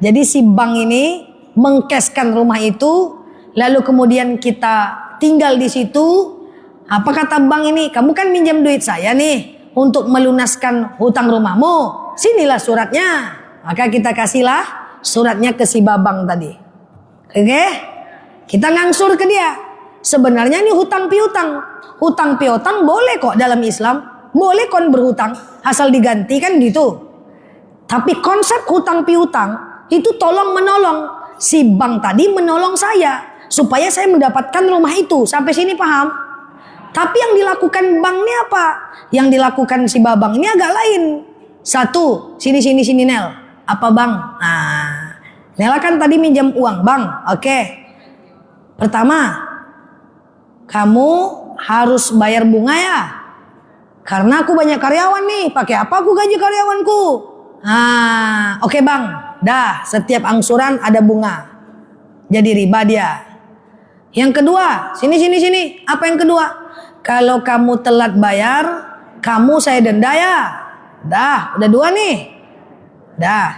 Jadi si bank ini mengcashkan rumah itu, lalu kemudian kita tinggal di situ. Apa kata bank ini? Kamu kan minjam duit saya nih untuk melunaskan hutang rumahmu. Sinilah suratnya. Maka kita kasihlah suratnya ke si babang tadi. Oke? Kita ngangsur ke dia. Sebenarnya ini hutang piutang. Hutang piutang boleh kok dalam Islam. Boleh kon berhutang asal diganti kan gitu. Tapi konsep hutang piutang itu tolong menolong. Si bank tadi menolong saya supaya saya mendapatkan rumah itu. Sampai sini paham? Tapi yang dilakukan bank ini apa? Yang dilakukan si babang ini agak lain. Satu, sini Nel. Apa bang? Nah, Nela kan tadi minjam uang bang. Oke. Pertama, kamu harus bayar bunga ya. Karena aku banyak karyawan nih. Pakai apa aku gaji karyawanku? Oke bang. Dah, setiap angsuran ada bunga. Jadi riba dia. Yang kedua, sini. Apa yang kedua? Kalau kamu telat bayar, kamu saya denda ya. Dah, udah dua nih. Dah.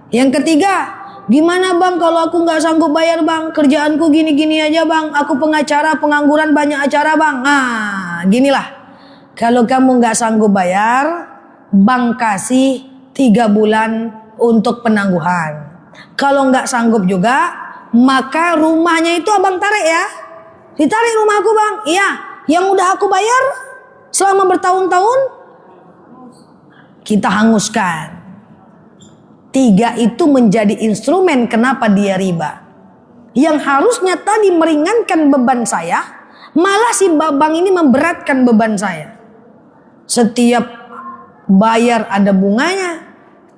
Yang ketiga, gimana bang kalau aku nggak sanggup bayar bang? Kerjaanku gini-gini aja bang. Aku pengacara, pengangguran banyak acara bang. Ginilah. Kalau kamu nggak sanggup bayar, bank kasih 3 bulan untuk penangguhan. Kalau nggak sanggup juga, maka rumahnya itu abang tarik ya. Ditarik rumahku bang. Iya. Yang udah aku bayar selama bertahun-tahun kita hanguskan. 3 itu menjadi instrumen kenapa dia riba. Yang harusnya tadi meringankan beban saya, malah si babang ini memberatkan beban saya. Setiap bayar ada bunganya.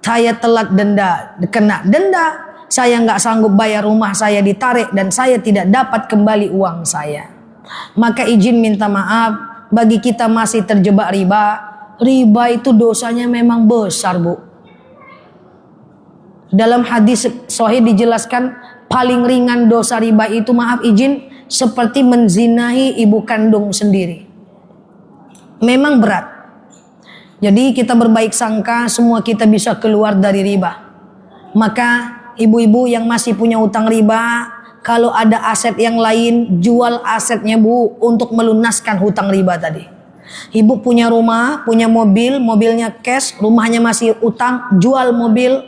Saya telat denda, kena denda. Saya nggak sanggup bayar rumah saya ditarik dan saya tidak dapat kembali uang saya. Maka izin minta maaf bagi kita masih terjebak riba. Riba itu dosanya memang besar bu. Dalam hadis sahih dijelaskan paling ringan dosa riba itu maaf izin seperti menzinahi ibu kandung sendiri. Memang berat. Jadi kita berbaik sangka semua kita bisa keluar dari riba. Maka ibu-ibu yang masih punya utang riba, kalau ada aset yang lain, jual asetnya bu untuk melunaskan hutang riba tadi. Ibu punya rumah, punya mobil, mobilnya cash, rumahnya masih utang, jual mobil,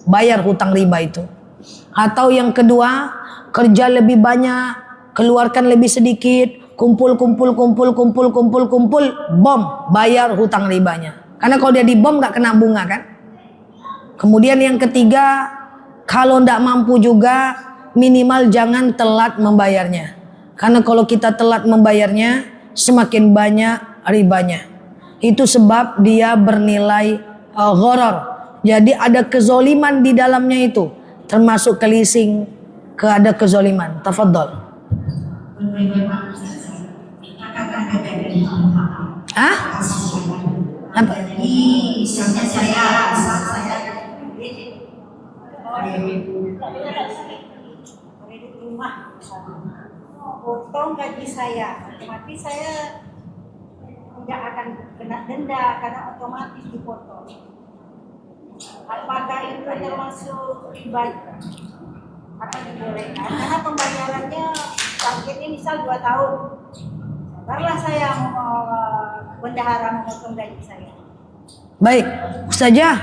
bayar hutang riba itu. Atau yang kedua, kerja lebih banyak, keluarkan lebih sedikit, kumpul, bom, bayar hutang ribanya. Karena kalau dia dibom gak kena bunga kan. Kemudian yang ketiga, kalau tidak mampu juga, minimal jangan telat membayarnya. Karena kalau kita telat membayarnya, semakin banyak ribanya. Itu sebab dia bernilai gharar. Jadi ada kezoliman di dalamnya itu. Termasuk ke leasing, ada kezoliman. Tafadhol. Apa? Jadi misalnya saya Kredit rumah, potong gaji saya, otomatis saya tidak akan kena denda karena otomatis dipotong. Apakah itu termasuk riba? Akan dibolehkan karena pembayarannya targetnya misal 2 tahun. Barulah saya bendahara memotong gaji saya. Baik, Ustazah,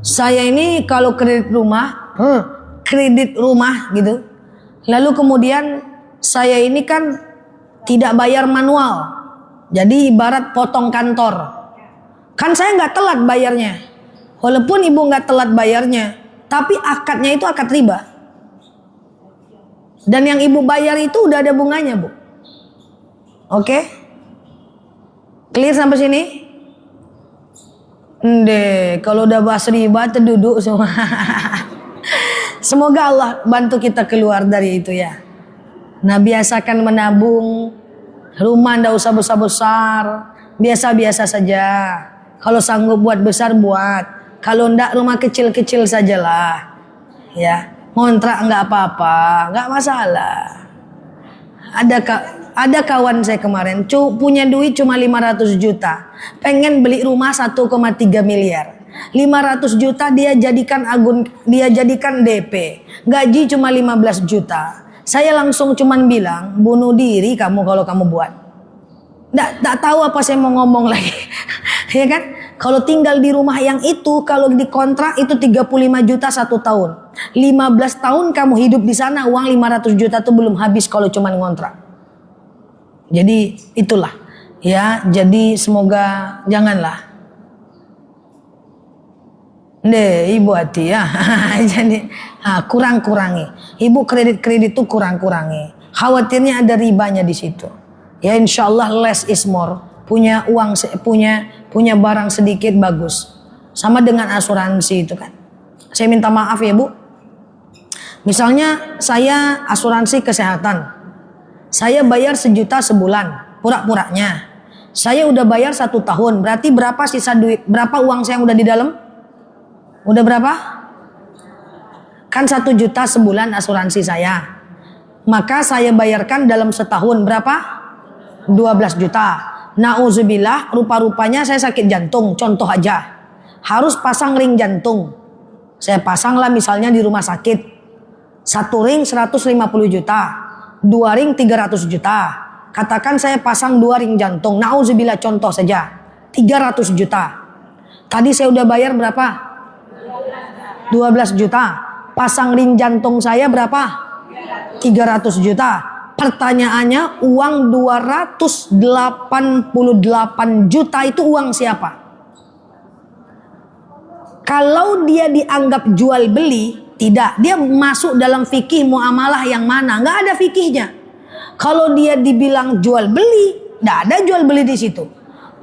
saya ini kalau kredit rumah gitu, lalu kemudian saya ini kan tidak bayar manual, jadi ibarat potong kantor. Kan saya nggak telat bayarnya, walaupun ibu nggak telat bayarnya, tapi akadnya itu akad riba. Dan yang ibu bayar itu udah ada bunganya, Bu. Oke? Clear sampai sini? Kalau udah bahas riba terduduk semua. Semoga Allah bantu kita keluar dari itu ya. Nah, biasakan menabung. Rumah ndak usah besar-besar, biasa-biasa saja. Kalau sanggup buat besar buat. Kalau ndak rumah kecil-kecil sajalah. Ya. Ngontrak nggak apa-apa, nggak masalah. Ada kawan saya kemarin punya duit cuma 500 juta, pengen beli rumah 1,3 miliar. 500 juta dia jadikan DP, gaji cuma 15 juta. Saya langsung cuman bilang, bunuh diri kamu kalau kamu buat. Nggak tahu apa saya mau ngomong lagi. Ya kan? Kalau tinggal di rumah yang itu, kalau dikontrak itu 35 juta 1 tahun. 15 tahun kamu hidup di sana, uang 500 juta itu belum habis kalau cuma ngontrak. Jadi itulah. Ya, jadi semoga janganlah. Ibu hati ya. Jadi kurang-kurangi. Ibu kredit itu kurang-kurangi. Khawatirnya ada ribanya di situ. Ya insyaallah less is more. Punya uang, punya barang sedikit bagus. Sama dengan asuransi itu kan. Saya minta maaf ya Bu. Misalnya saya asuransi kesehatan. Saya bayar 1 juta sebulan, pura-puranya. Saya udah bayar 1 tahun, berarti berapa sisa duit? Berapa uang saya yang udah di dalam? Udah berapa? Kan 1 juta sebulan asuransi saya. Maka saya bayarkan dalam setahun berapa? 12 juta. Nauzubillah, rupa-rupanya saya sakit jantung, contoh aja. Harus pasang ring jantung. Saya pasanglah misalnya di rumah sakit. 1 ring 150 juta, 2 ring 300 juta. Katakan saya pasang 2 ring jantung, nauzubillah contoh saja, 300 juta. Tadi saya udah bayar berapa? 12 juta. Pasang ring jantung saya berapa? 300 juta. Pertanyaannya, uang 288 juta itu uang siapa? Kalau dia dianggap jual beli, tidak. Dia masuk dalam fikih muamalah yang mana? Nggak ada fikihnya. Kalau dia dibilang jual beli, nggak ada jual beli di situ.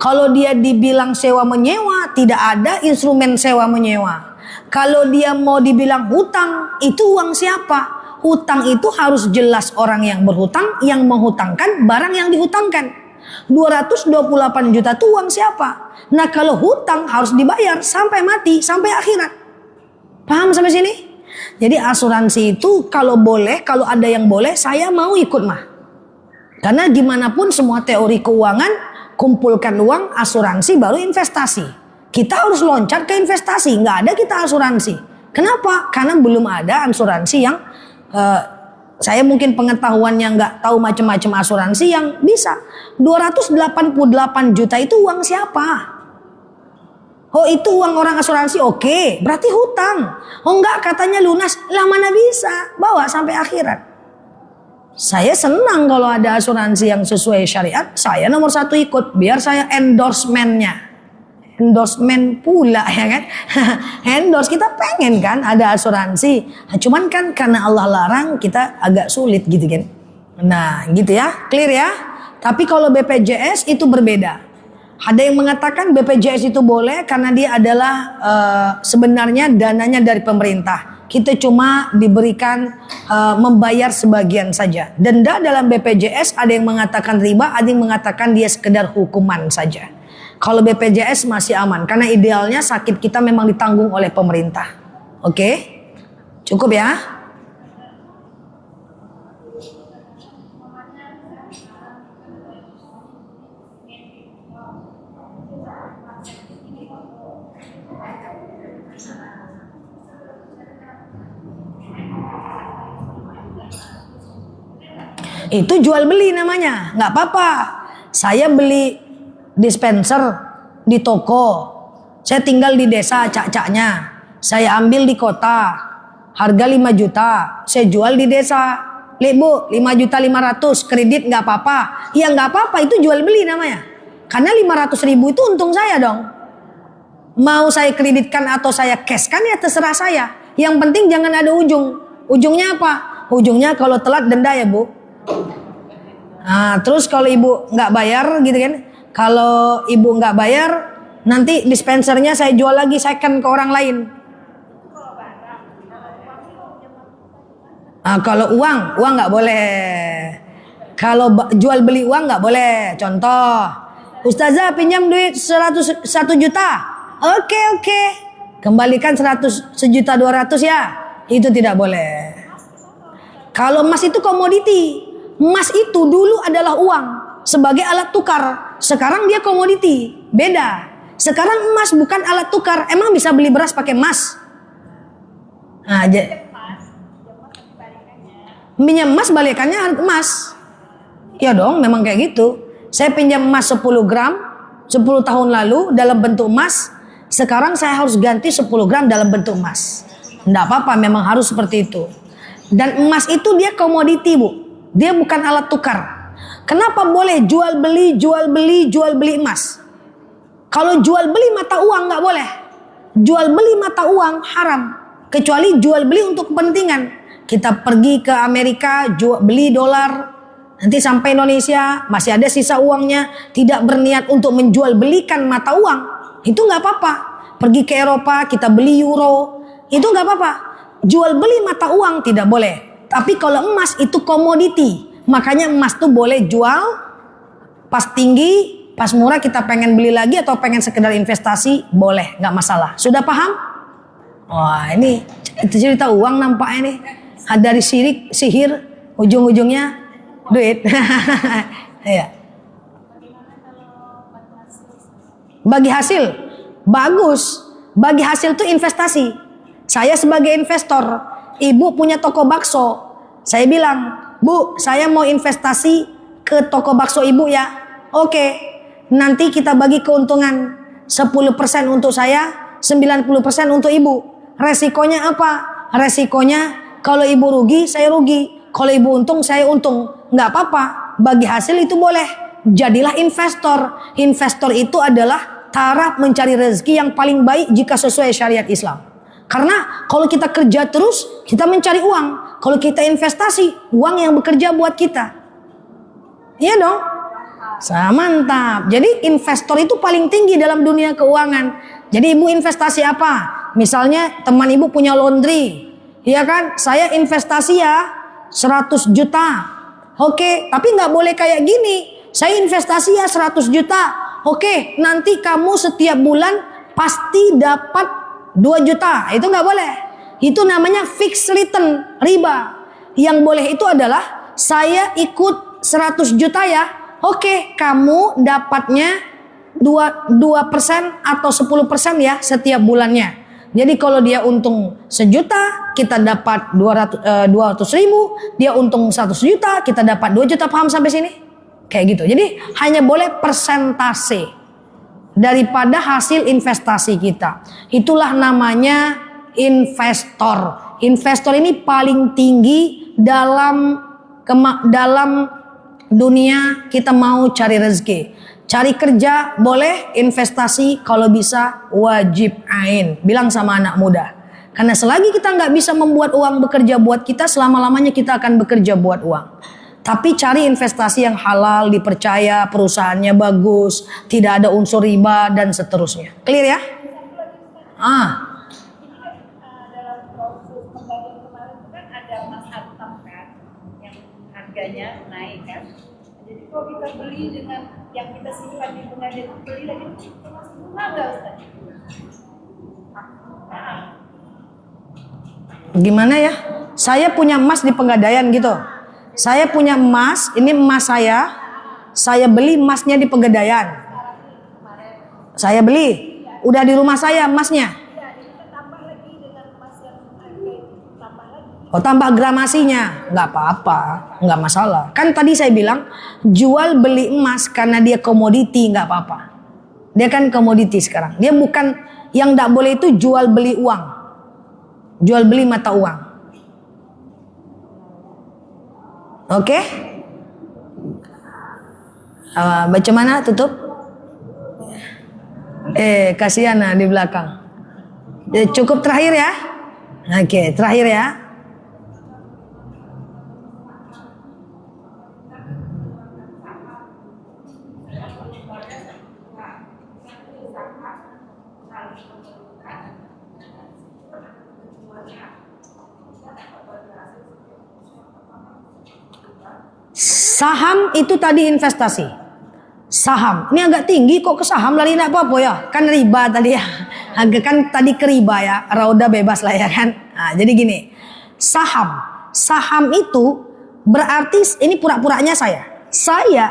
Kalau dia dibilang sewa menyewa, tidak ada instrumen sewa menyewa. Kalau dia mau dibilang hutang, itu uang siapa? Hutang itu harus jelas orang yang berhutang, yang menghutangkan barang yang dihutangkan. 228 juta itu uang siapa? Nah kalau hutang harus dibayar sampai mati, sampai akhirat. Paham sampai sini? Jadi asuransi itu kalau boleh, kalau ada yang boleh, saya mau ikut mah. Karena gimana pun semua teori keuangan, kumpulkan uang, asuransi baru investasi. Kita harus loncat ke investasi, nggak ada kita asuransi. Kenapa? Karena belum ada asuransi yang saya mungkin pengetahuannya nggak tahu macam-macam asuransi yang bisa. 288 juta itu uang siapa? Oh itu uang orang asuransi, oke, berarti hutang. Oh enggak, katanya lunas, lah mana bisa, bawa sampai akhirat. Saya senang kalau ada asuransi yang sesuai syariat, saya nomor 1 ikut, biar saya endorsement-nya. Endorsement pula ya kan. Endorse, kita pengen kan ada asuransi. Nah, cuman kan karena Allah larang kita agak sulit gitu kan. Nah gitu ya, clear ya. Tapi kalau BPJS itu berbeda. Ada yang mengatakan BPJS itu boleh karena dia adalah sebenarnya dananya dari pemerintah. Kita cuma diberikan membayar sebagian saja. Denda dalam BPJS ada yang mengatakan riba, ada yang mengatakan dia sekedar hukuman saja. Kalau BPJS masih aman karena idealnya sakit kita memang ditanggung oleh pemerintah. Oke? Cukup ya? Itu jual beli namanya, nggak apa-apa. Saya beli dispenser di toko, saya tinggal di desa cak-caknya, saya ambil di kota, harga 5 juta, saya jual di desa. Lihat bu, 5.500.000 kredit nggak apa-apa. Ya nggak apa-apa, itu jual beli namanya. Karena 500.000 itu untung saya dong. Mau saya kreditkan atau saya cashkan ya terserah saya. Yang penting jangan ada ujung. Ujungnya apa? Ujungnya kalau telat denda ya bu. Nah, terus kalau ibu nggak bayar gitu kan, kalau ibu nggak bayar, nanti dispensernya saya jual lagi second ke orang lain. Nah, kalau uang nggak boleh. Kalau jual beli uang nggak boleh. Contoh, Ustazah pinjam duit 1 juta, oke, kembalikan 100.200.000 ya, itu tidak boleh. Kalau emas itu komoditi. Emas itu dulu adalah uang sebagai alat tukar. Sekarang dia komoditi, beda. Sekarang emas bukan alat tukar. Emang bisa beli beras pakai emas? Nah, pinjam emas balikannya emas. Ya dong, memang kayak gitu. Saya pinjam emas 10 gram 10 tahun lalu dalam bentuk emas. Sekarang saya harus ganti 10 gram dalam bentuk emas. Nggak apa-apa, memang harus seperti itu. Dan emas itu dia komoditi bu. Dia bukan alat tukar. Kenapa boleh jual beli emas? Kalau jual beli mata uang nggak boleh. Jual beli mata uang haram. Kecuali jual beli untuk kepentingan. Kita pergi ke Amerika, beli dolar. Nanti sampai Indonesia masih ada sisa uangnya. Tidak berniat untuk menjual belikan mata uang. Itu nggak apa-apa. Pergi ke Eropa kita beli euro. Itu nggak apa-apa. Jual beli mata uang tidak boleh. Tapi kalau emas itu komoditi, makanya emas tuh boleh jual pas tinggi, pas murah kita pengen beli lagi atau pengen sekedar investasi, boleh, nggak masalah. Sudah paham? Wah ini cerita uang nampaknya nih. Dari sihir, ujung-ujungnya duit. Ya. Bagi hasil, bagus. Bagi hasil tuh investasi. Saya sebagai investor, ibu punya toko bakso. Saya bilang, bu, saya mau investasi ke toko bakso ibu ya. Oke, nanti kita bagi keuntungan 10% untuk saya, 90% untuk ibu. Resikonya apa? Resikonya kalau ibu rugi, saya rugi. Kalau ibu untung, saya untung. Nggak apa-apa, bagi hasil itu boleh. Jadilah investor. Investor itu adalah cara mencari rezeki yang paling baik jika sesuai syariat Islam. Karena kalau kita kerja terus, kita mencari uang. Kalau kita investasi, uang yang bekerja buat kita. Iya dong? Mantap. Jadi investor itu paling tinggi dalam dunia keuangan. Jadi ibu investasi apa? Misalnya teman ibu punya laundry. Iya kan? Saya investasi ya 100 juta. Oke, tapi nggak boleh kayak gini. Saya investasi ya 100 juta. Oke, nanti kamu setiap bulan pasti dapat 2 juta, itu nggak boleh. Itu namanya fixed return, riba. Yang boleh itu adalah saya ikut 100 juta ya. Oke, kamu dapatnya 2% atau 10% ya setiap bulannya. Jadi kalau dia untung 1 juta, kita dapat 200.000. Dia untung 100 juta, kita dapat 2 juta. Paham sampai sini? Kayak gitu. Jadi hanya boleh persentase daripada hasil investasi kita. Itulah namanya investor. Investor ini paling tinggi dalam dunia kita mau cari rezeki. Cari kerja boleh, investasi kalau bisa wajib ain. Bilang sama anak muda. Karena selagi kita nggak bisa membuat uang bekerja buat kita, selama-lamanya kita akan bekerja buat uang. Tapi cari investasi yang halal, dipercaya, perusahaannya bagus, tidak ada unsur riba dan seterusnya. Clear ya? Dalam proses pembagian kemarin itu kan ada emas antam kan, yang harganya naik kan. Jadi kalau kita beli dengan yang kita simpan di pengadilan itu beli lagi itu termasuk bunga nggak Ustaz? Gimana ya? Saya punya emas di Pegadaian gitu. Saya punya emas, ini emas saya. Saya beli emasnya di Pegadaian. Saya beli, udah di rumah saya emasnya. Oh, tambah gramasinya, nggak apa-apa, nggak masalah. Kan tadi saya bilang jual beli emas karena dia komoditi, nggak apa-apa. Dia kan komoditi sekarang. Dia bukan, yang nggak boleh itu jual beli uang, jual beli mata uang. Oke? Baca mana? Tutup. Kasihan di belakang. Cukup terakhir ya. Oke, terakhir ya. Saham itu tadi investasi. Saham, ini agak tinggi kok ke saham lari nak apa ya? Kan riba tadi ya. Agak kan tadi ke riba ya. Rauda bebas lah ya kan. Nah, jadi gini, saham itu berarti ini pura-puranya saya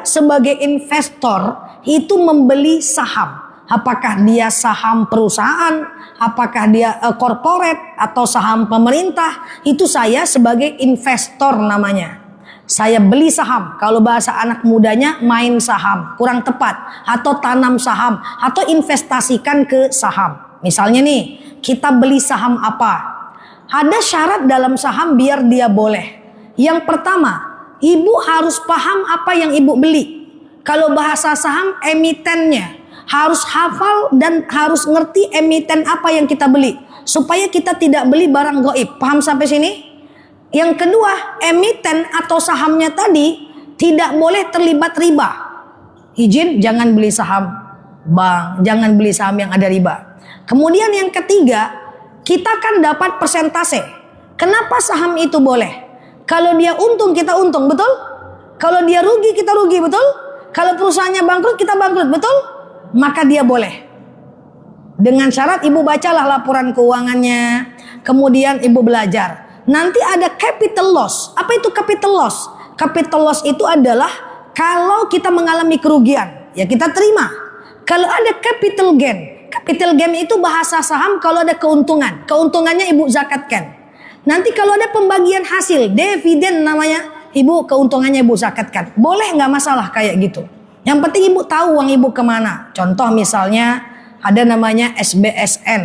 sebagai investor itu membeli saham. Apakah dia saham perusahaan, apakah dia corporate atau saham pemerintah, itu saya sebagai investor namanya. Saya beli saham, kalau bahasa anak mudanya main saham, kurang tepat, atau tanam saham, atau investasikan ke saham. Misalnya nih, kita beli saham apa? Ada syarat dalam saham biar dia boleh. Yang pertama, ibu harus paham apa yang ibu beli. Kalau bahasa saham, emitennya harus hafal dan harus ngerti emiten apa yang kita beli, supaya kita tidak beli barang goib. Paham sampai sini? Yang kedua, emiten atau sahamnya tadi tidak boleh terlibat riba. Izin, jangan beli saham bank, jangan beli saham yang ada riba. Kemudian yang ketiga, kita kan dapat persentase. Kenapa saham itu boleh? Kalau dia untung, kita untung, betul? Kalau dia rugi, kita rugi, betul? Kalau perusahaannya bangkrut, kita bangkrut, betul? Maka dia boleh. Dengan syarat ibu bacalah laporan keuangannya, kemudian ibu belajar. Nanti ada capital loss. Apa itu capital loss? Capital loss itu adalah kalau kita mengalami kerugian, ya kita terima. Kalau ada capital gain itu bahasa saham kalau ada keuntungan. Keuntungannya ibu zakatkan. Nanti kalau ada pembagian hasil, dividen namanya, ibu keuntungannya ibu zakatkan. Boleh nggak masalah kayak gitu. Yang penting ibu tahu uang ibu kemana. Contoh misalnya ada namanya SBSN,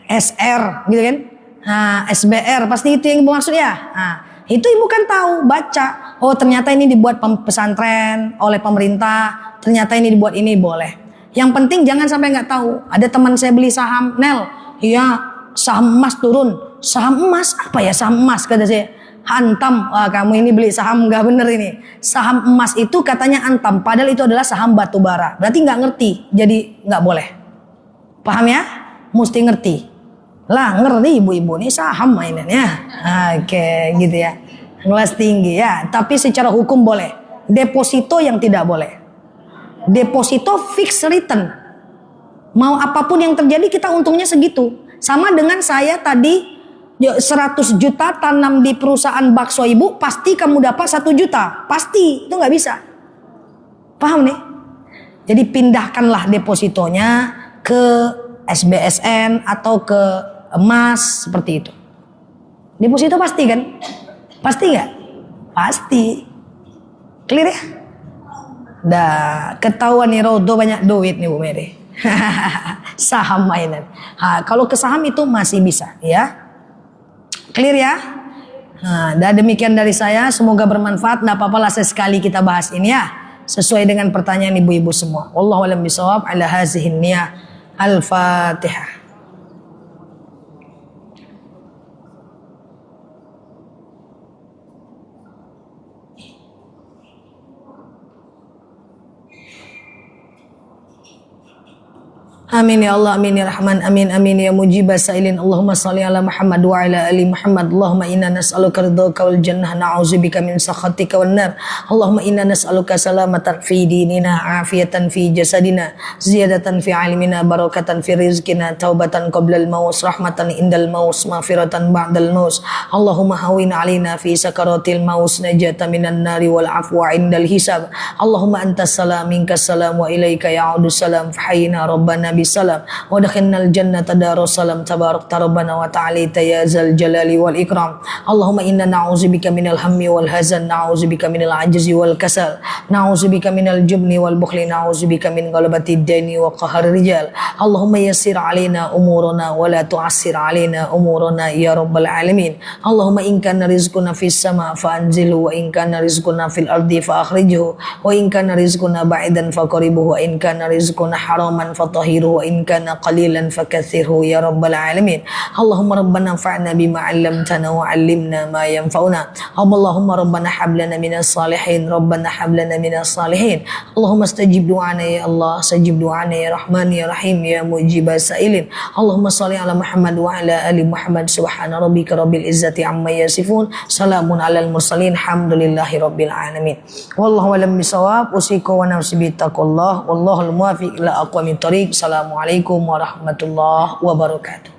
SR gitu kan. Nah, SBR pasti itu yang ibu maksud ya. Nah, itu ibu kan tahu, baca. Oh, ternyata ini dibuat pesantren oleh pemerintah. Ternyata ini dibuat ini, boleh. Yang penting jangan sampai nggak tahu. Ada teman saya beli saham, Nel, iya saham emas turun. Saham emas apa ya saham emas kata saya. Antam, wah kamu ini beli saham nggak bener ini. Saham emas itu katanya antam, padahal itu adalah saham batu bara. Berarti nggak ngerti, jadi nggak boleh. Paham ya? Mesti ngerti. Lah ngerti ibu-ibu nih saham mainannya. Oke, gitu ya. Kelas tinggi ya. Tapi secara hukum boleh. Deposito yang tidak boleh. Deposito fixed return. Mau apapun yang terjadi kita untungnya segitu. Sama dengan saya tadi 100 juta tanam di perusahaan bakso ibu, pasti kamu dapat 1 juta. Pasti, itu nggak bisa. Paham nih? Jadi pindahkanlah depositonya ke SBSN atau ke emas seperti itu. Deposito pasti kan? Pasti nggak? Pasti. Clear ya? Dah ketahuan nih Rodo banyak duit nih Bu Mary. Saham mainan. Kalau ke saham itu masih bisa ya. Clear ya? Dan demikian dari saya. Semoga bermanfaat. Nggak apa-apa lah sesekali kita bahas ini ya. Sesuai dengan pertanyaan ibu-ibu semua. Wallahu a'lam bishawab. Ala hazihin niyah. Al-Fatihah. Amin ya Allah, amin ya Rahman, amin amin ya mujibas sailin. Allahumma salli ala Muhammad wa ala ali Muhammad. Allahumma inna nas'aluka ridhaka wal jannah, na'udzubika min sakhatika wan nar. Allahumma inna nas'aluka salamatan fi dinina, afiyatan fi jasadina, ziyadatan fi ilmina, barakatan fi rizqina, taubatan qabla al-maut, rahmatan indal maut, maghfiratan ba'dal maut. Allahumma hawin alaina fi sakaratil maut, najatan minan nari wal afwa indal hisab. Allahumma antas salam minkas salam wa ilaika ya'udus salam, fahayyina rabbana bisalam wa dakhalnal jannata darussalam, tabarakta rabbana wa ta'alita ya zal jalali wal ikram. Allahumma inna na'udzubika minal hammi wal hazan, na'udzubika minal ajzi wal kasal, na'udzubika minal jubni wal bukhli, na'udzubika min ghalabati daini wa qahri rijal. Allahumma yassir alaina umurana wa la tu'assir alaina umurana ya rabbal alamin. Allahumma in kana rizquna fis sama fa anzilhu, wa in kana rizquna fil ardi fa akhrijhu, wa in kana rizquna ba'idan fa qaribuhu, wa in kana rizquna haraman fatahhiruhu, wa in kana qalilan fakaththirhu ya rabbal alamin. Allahumma rabbana anfa'na bima 'allamtana wa 'allimna ma yanfa'una. Allahumma rabbana hab lana minas salihin, rabbana hab lana minas salihin. Allahumma istajib du'ana ya Allah, istajib du'ana ya Rahman ya Rahim ya mujibas sailin. Allahumma shalli ala Muhammad wa ala ali Muhammad. Subhana rabbika rabbil izzati amma yasifun, salamun alal mursalin, alhamdulillahi rabbil alamin. Wallahu a'lam bisawab. Usiku wa nafsi bittaqullah, wallahul muwaffiq ila aqwamit thoriq. Assalamualaikum warahmatullahi wabarakatuh.